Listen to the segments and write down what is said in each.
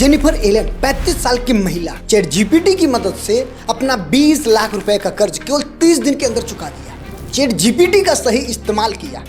Jennifer Elon 35 साल की महिला चैट जीपीटी की मदद से अपना 20 लाख रुपए का कर्ज केवल 30 दिन के अंदर चुका दिया। चैट जीपीटी का सही इस्तेमाल किया।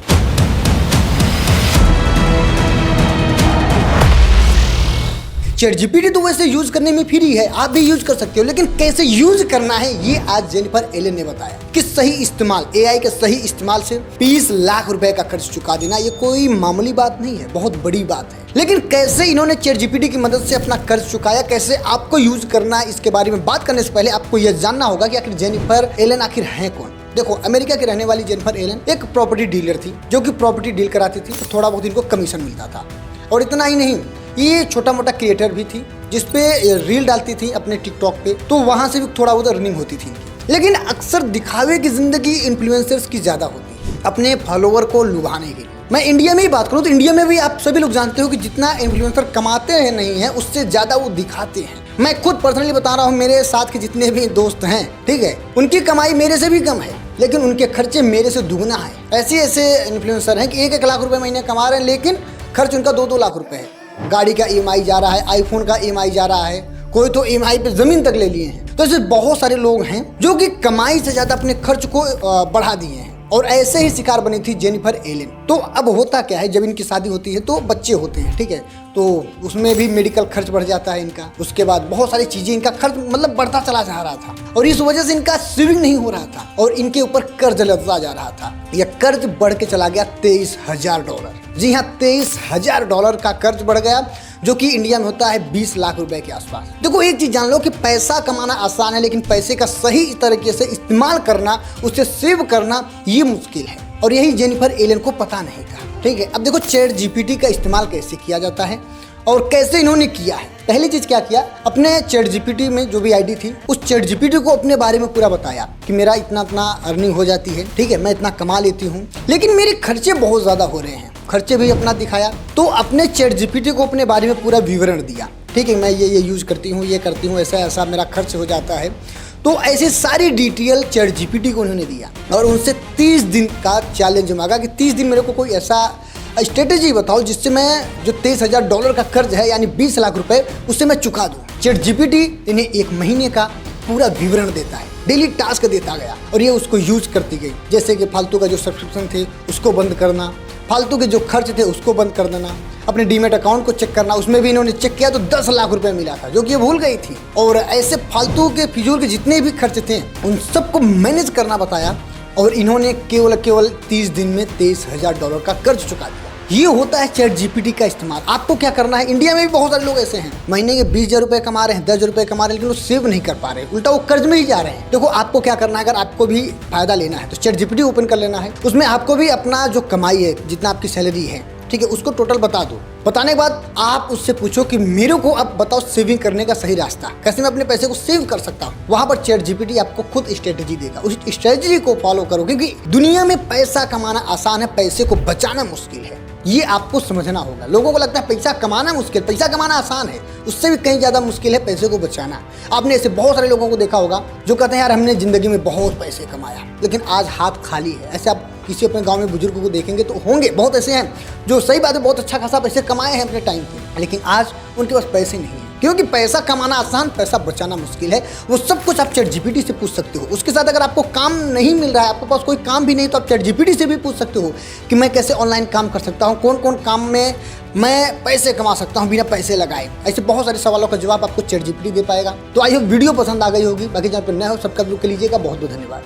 चैट जीपीटी तो वैसे यूज करने में फ्री है, आप भी यूज कर सकते हो, लेकिन कैसे यूज करना है ये आज जेनिफर एलन ने बताया कि सही इस्तेमाल, एआई के सही इस्तेमाल से 20 लाख रुपए का कर्ज चुका देना ये कोई मामूली बात नहीं है, बहुत बड़ी बात है। लेकिन कैसे इन्होंने चैट जीपीटी की मदद से अपना कर्ज चुकाया, कैसे आपको यूज करना है, इसके बारे में बात करने से पहले आपको यह जानना होगा कि आखिर जेनिफर एलन आखिर है कौन। देखो, अमेरिका की रहने वाली जेनिफर एलन एक प्रॉपर्टी डीलर थी जो कि प्रॉपर्टी डील कराती थी, तो थोड़ा बहुत इनको कमीशन मिलता था। और इतना ही नहीं, ये छोटा मोटा क्रिएटर भी थी जिसपे रील डालती थी अपने टिकटॉक पे, तो वहां से भी थोड़ा बहुत अर्निंग होती थी। लेकिन अक्सर दिखावे की जिंदगी इन्फ्लुएंसर्स की ज्यादा होती है, अपने फॉलोअर को लुभाने के लिए। मैं इंडिया में ही बात करूं तो इंडिया में भी आप सभी लोग जानते हो कि जितना इन्फ्लुएंसर कमाते हैं नहीं है, उससे ज्यादा वो दिखाते हैं। मैं खुद पर्सनली बता रहा हूँ, मेरे साथ के जितने भी दोस्त हैं, ठीक है, उनकी कमाई मेरे से भी कम है, लेकिन उनके खर्चे मेरे से दुगना है। ऐसे इन्फ्लुएंसर हैं कि 1-1 लाख रुपए महीने कमा रहे हैं, लेकिन खर्च उनका 2-2 लाख रुपए है। गाड़ी का ईएमआई जा रहा है, आईफोन का ईएमआई जा रहा है, कोई तो ईएमआई पे जमीन तक ले लिए हैं। तो ऐसे बहुत सारे लोग हैं जो कि कमाई से ज्यादा अपने खर्च को बढ़ा दिए हैं, और ऐसे ही शिकार बनी थी जेनिफर एलन। तो अब होता क्या है, जब इनकी शादी होती है तो बच्चे होते हैं, ठीक है, तो उसमें भी मेडिकल खर्च बढ़ जाता है इनका। उसके बाद बहुत सारी चीजें, इनका खर्च मतलब बढ़ता चला जा रहा था, और इस वजह से इनका सेविंग नहीं हो रहा था और इनके ऊपर कर्ज लगता जा रहा था। यह कर्ज बढ़ के चला गया $23,000। जी हाँ, $23,000 का कर्ज बढ़ गया, जो कि इंडिया में होता है 20 लाख रुपए के आसपास। देखो, एक चीज जान लो कि पैसा कमाना आसान है, लेकिन पैसे का सही तरीके से इस्तेमाल करना, उसे सेव करना, ये मुश्किल है, और यही जेनिफर एलन को पता नहीं था। ठीक है, अब देखो चैट जीपीटी का इस्तेमाल कैसे किया जाता है और कैसे इन्होंने किया है। पहली चीज क्या किया, अपने चैट जीपीटी में जो भी आईडी थी, उस चैट जीपीटी को अपने बारे में पूरा बताया कि मेरा इतना इतना अर्निंग हो जाती है, ठीक है, मैं इतना कमा लेती हूँ, लेकिन मेरे खर्चे बहुत ज्यादा हो रहे हैं। खर्चे भी अपना दिखाया, तो अपने चैट जीपीटी को अपने बारे में पूरा विवरण दिया। ठीक है, मैं ये यूज करती हूँ, ये करती हूँ, ऐसा ऐसा मेरा खर्च हो जाता है। तो ऐसे सारी डिटेल चैट जीपीटी को उन्होंने दिया, और उनसे 30 दिन का चैलेंज मांगा कि 30 दिन मेरे को कोई ऐसा स्ट्रेटेजी बताओ जिससे मैं जो $23,000 का कर्ज है, यानी 20 लाख रुपए, उससे मैं चुका दूं। चैट जीपीटी इन्हें 1 महीने का पूरा विवरण देता है, डेली टास्क देता गया, और ये उसको यूज करती गई। जैसे कि फालतू का जो सब्सक्रिप्शन थे उसको बंद करना, फालतू के जो खर्च थे उसको बंद कर देना, अपने डीमेट अकाउंट को चेक करना। उसमें भी इन्होंने चेक किया तो 10 लाख रुपए मिला था, जो कि ये भूल गई थी। और ऐसे फालतू के फिजूल के जितने भी खर्च थे उन सबको मैनेज करना बताया, और इन्होंने केवल 30 दिन में $23,000 का कर्ज चुका दिया। ये होता है चैट जीपीटी का इस्तेमाल। आपको क्या करना है, इंडिया में भी बहुत सारे लोग ऐसे हैं, महीने के 20,000 रुपए कमा रहे हैं, 10,000 रुपए कमा रहे हैं, लेकिन वो सेव नहीं कर पा रहे, उल्टा वो कर्ज में ही जा रहे हैं। देखो, आपको क्या करना है, अगर आपको भी फायदा लेना है तो चैट जीपीटी ओपन कर लेना है। उसमें आपको भी अपना जो कमाई है, जितना आपकी सैलरी है, ठीक है, उसको टोटल बता दो। बताने के बाद आप उससे पूछो कि मेरे को अब बताओ सेविंग करने का सही रास्ता, कैसे मैं अपने पैसे को सेव कर सकता हूँ। वहां पर चैट जीपीटी आपको खुद स्ट्रेटेजी देगा, उस स्ट्रेटेजी को फॉलो करो, क्योंकि दुनिया में पैसा कमाना आसान है, पैसे को बचाना मुश्किल है। ये आपको समझना होगा। लोगों को लगता है पैसा कमाना मुश्किल, पैसा कमाना आसान है, उससे भी कहीं ज्यादा मुश्किल है पैसे को बचाना। आपने ऐसे बहुत सारे लोगों को देखा होगा जो कहते हैं यार हमने जिंदगी में बहुत पैसे कमाया, लेकिन आज हाथ खाली है। ऐसे आप किसी अपने गांव में बुजुर्ग को देखेंगे तो होंगे, बहुत ऐसे हैं जो सही बात है बहुत अच्छा खासा पैसे कमाए हैं अपने टाइम पे, लेकिन आज उनके पास पैसे नहीं है। क्योंकि पैसा कमाना आसान, पैसा बचाना मुश्किल है। वो सब कुछ आप चैट जीपीटी से पूछ सकते हो। उसके साथ अगर आपको काम नहीं मिल रहा है, आपके पास कोई काम भी नहीं, तो आप चैट जीपीटी से भी पूछ सकते हो कि मैं कैसे ऑनलाइन काम कर सकता हूँ, कौन कौन काम में मैं पैसे कमा सकता हूँ बिना पैसे लगाए। ऐसे बहुत सारे सवालों का जवाब आपको चैट जीपीटी दे पाएगा। तो आई होप वीडियो पसंद आ गई होगी। बाकी जहाँ पर नए हो सबका जरूर कर लीजिएगा। बहुत बहुत धन्यवाद।